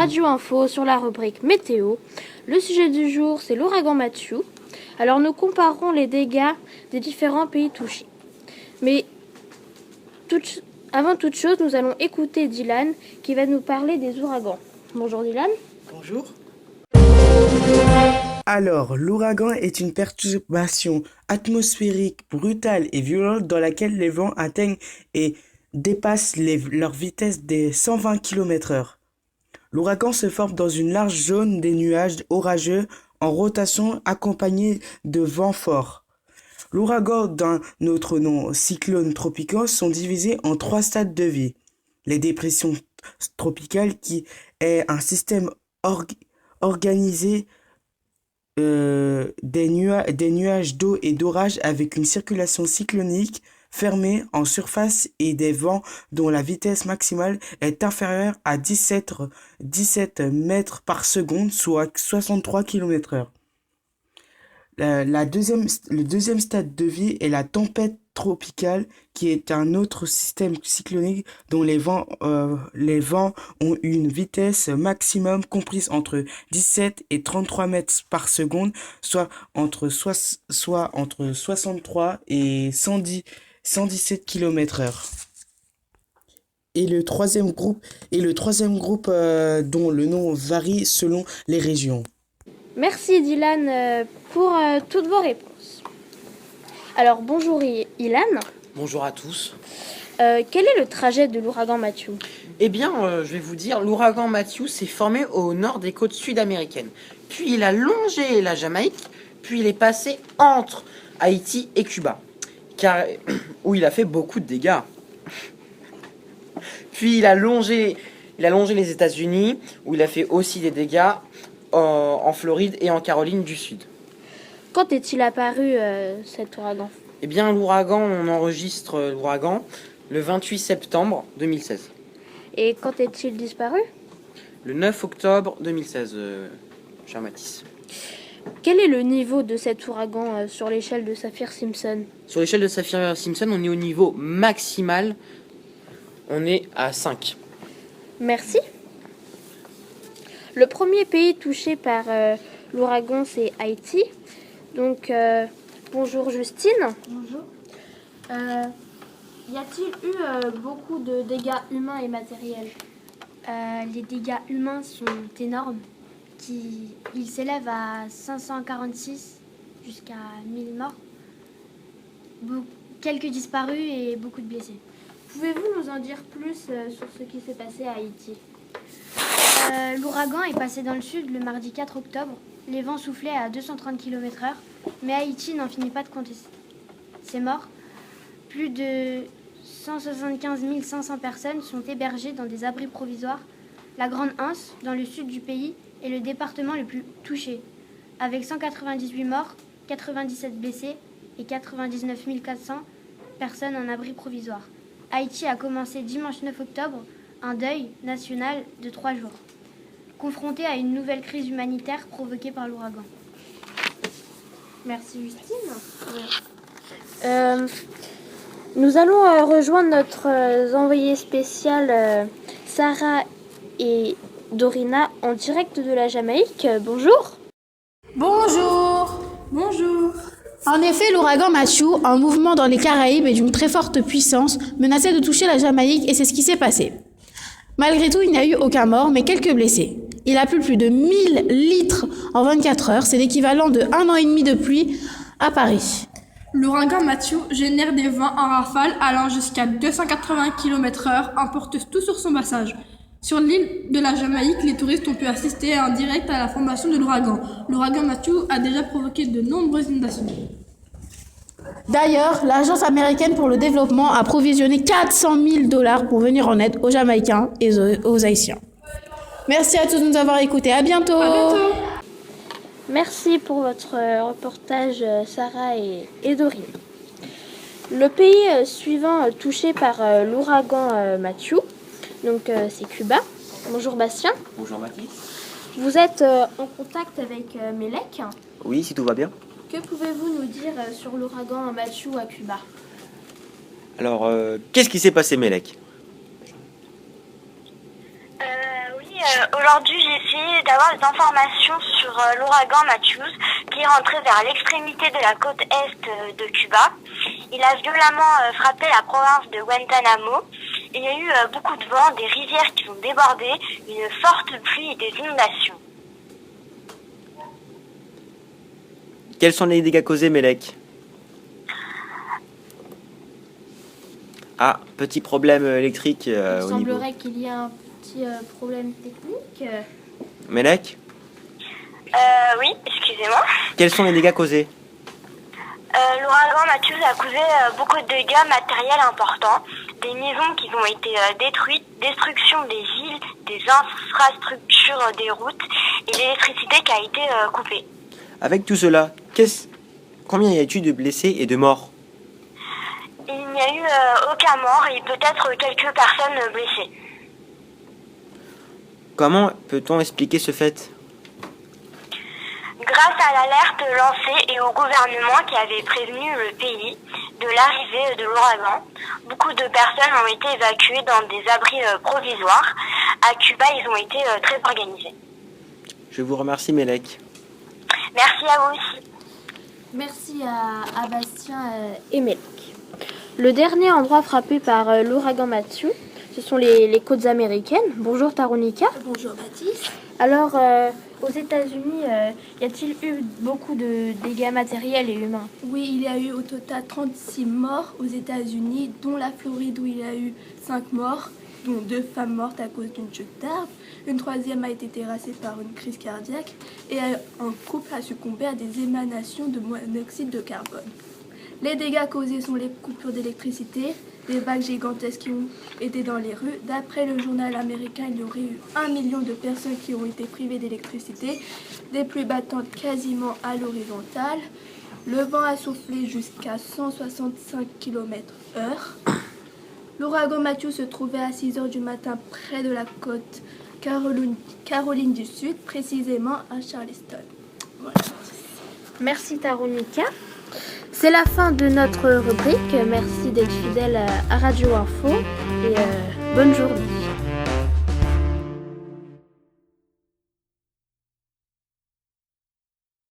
Radio Info sur la rubrique météo. Le sujet du jour, c'est l'ouragan Matthew. Alors nous comparerons les dégâts des différents pays touchés. Mais avant toute chose, nous allons écouter Dylan qui va nous parler des ouragans. Bonjour Dylan. Bonjour. Alors, l'ouragan est une perturbation atmosphérique brutale et violente dans laquelle les vents atteignent et dépassent leur vitesse des 120 km/h. L'ouragan se forme dans une large zone des nuages orageux en rotation accompagnés de vents forts. L'ouragan, d'un autre nom cyclone tropical, sont divisés en 3 stades de vie. Les dépressions tropicales, qui est un système organisé des nuages d'eau et d'orage avec une circulation cyclonique fermée en surface et des vents dont la vitesse maximale est inférieure à 17 mètres par seconde, soit 63 km/h. Le deuxième stade de vie est la tempête tropicale, qui est un autre système cyclonique dont les vents ont une vitesse maximum comprise entre 17 et 33 mètres par seconde, soit entre 63 et 117 km/h. Et le troisième groupe dont le nom varie selon les régions. Merci Dylan pour toutes vos réponses. Alors bonjour Ilan. Bonjour à tous. Quel est le trajet de l'ouragan Matthew ? Eh bien, je vais vous dire, l'ouragan Matthew s'est formé au nord des côtes sud-américaines. Puis il a longé la Jamaïque, puis il est passé entre Haïti et Cuba, où il a fait beaucoup de dégâts. Puis il a longé les États-Unis, où il a fait aussi des dégâts en Floride et en Caroline du Sud. Quand est-il apparu cet ouragan ? Eh bien, on enregistre l'ouragan le 28 septembre 2016. Et quand est-il disparu ? Le 9 octobre 2016, cher Mathis. Quel est le niveau de cet ouragan sur l'échelle de Saffir-Simpson ? Sur l'échelle de Saffir-Simpson, on est au niveau maximal. On est à 5. Merci. Le premier pays touché par l'ouragan, c'est Haïti. Donc, bonjour Justine. Bonjour. Y a-t-il eu beaucoup de dégâts humains et matériels ? Les dégâts humains sont énormes. Ils s'élèvent à 546 jusqu'à 1000 morts. Quelques disparus et beaucoup de blessés. Pouvez-vous nous en dire plus sur ce qui s'est passé à Haïti ? L'ouragan est passé dans le sud le mardi 4 octobre. Les vents soufflaient à 230 km/h, mais Haïti n'en finit pas de compter ses morts. Plus de 175 500 personnes sont hébergées dans des abris provisoires. La Grande Anse, dans le sud du pays, est le département le plus touché, avec 198 morts, 97 blessés et 99 400 personnes en abri provisoire. Haïti a commencé dimanche 9 octobre un deuil national de 3 jours, confronté à une nouvelle crise humanitaire provoquée par l'ouragan. Merci Justine. Nous allons rejoindre notre envoyé spécial Sarah et Dorina en direct de la Jamaïque. Bonjour. Bonjour. Bonjour. En effet, l'ouragan Matthew, en mouvement dans les Caraïbes et d'une très forte puissance, menaçait de toucher la Jamaïque et c'est ce qui s'est passé. Malgré tout, il n'y a eu aucun mort, mais quelques blessés. Il a plu plus de 1000 litres en 24 heures, c'est l'équivalent de 1 an et demi de pluie à Paris. L'ouragan Matthew génère des vents en rafale allant jusqu'à 280 km/h, emporte tout sur son passage. Sur l'île de la Jamaïque, les touristes ont pu assister en direct à la formation de l'ouragan. L'ouragan Matthew a déjà provoqué de nombreuses inondations. D'ailleurs, l'Agence américaine pour le développement a provisionné $400 000 pour venir en aide aux Jamaïcains et aux Haïtiens. Merci à tous de nous avoir écoutés. À bientôt. À bientôt. Merci pour votre reportage, Sarah et Dorine. Le pays suivant touché par l'ouragan Matthew, donc c'est Cuba. Bonjour Bastien. Bonjour Mathis. Vous êtes en contact avec Melek. Oui, si tout va bien. Que pouvez-vous nous dire sur l'ouragan Matthew à Cuba ? Alors, qu'est-ce qui s'est passé, Melek ? Oui, Aujourd'hui, j'ai essayé d'avoir des informations sur l'ouragan Matthews qui est rentré vers l'extrémité de la côte est de Cuba. Il a violemment frappé la province de Guantanamo. Il y a eu beaucoup de vent, des rivières qui ont débordé, une forte pluie et des inondations. Quels sont les dégâts causés, Melek? Ah, petit problème électrique Il au niveau. semblerait qu'il y ait un petit problème technique. Melek, Oui, excusez-moi. quels sont les dégâts causés? L'ouragan Matthews a causé beaucoup de dégâts matériels importants, des maisons qui ont été détruites, destruction des villes, des infrastructures des routes et l'électricité qui a été coupée. Avec tout cela, combien y a-t-il de blessés et de morts? Il n'y a eu aucun mort et peut-être quelques personnes blessées. Comment peut-on expliquer ce fait? Grâce à l'alerte lancée et au gouvernement qui avait prévenu le pays de l'arrivée de l'ouragan, beaucoup de personnes ont été évacuées dans des abris provisoires. À Cuba, ils ont été très organisés. Je vous remercie, Melek. Merci à vous aussi. Merci à Bastien et Melek. Le dernier endroit frappé par l'ouragan Matthew, ce sont les côtes américaines. Bonjour Taronika. Bonjour Baptiste. Alors, aux États-Unis, y a-t-il eu beaucoup de dégâts matériels et humains? Oui, il y a eu au total 36 morts aux États-Unis, dont la Floride où il y a eu 5 morts, dont 2 femmes mortes à cause d'une chute d'arbre. Une troisième a été terrassée par une crise cardiaque et un couple a succombé à des émanations de monoxyde de carbone. Les dégâts causés sont les coupures d'électricité, des vagues gigantesques qui ont été dans les rues. D'après le journal américain, il y aurait eu 1 million de personnes qui ont été privées d'électricité, des pluies battantes quasiment à l'horizontale. Le vent a soufflé jusqu'à 165 km/h. L'ouragan Matthew se trouvait à 6 h du matin près de la côte Caroline du Sud, précisément à Charleston. Voilà. Merci Taronika. C'est la fin de notre rubrique. Merci d'être fidèle à Radio Info et bonne journée.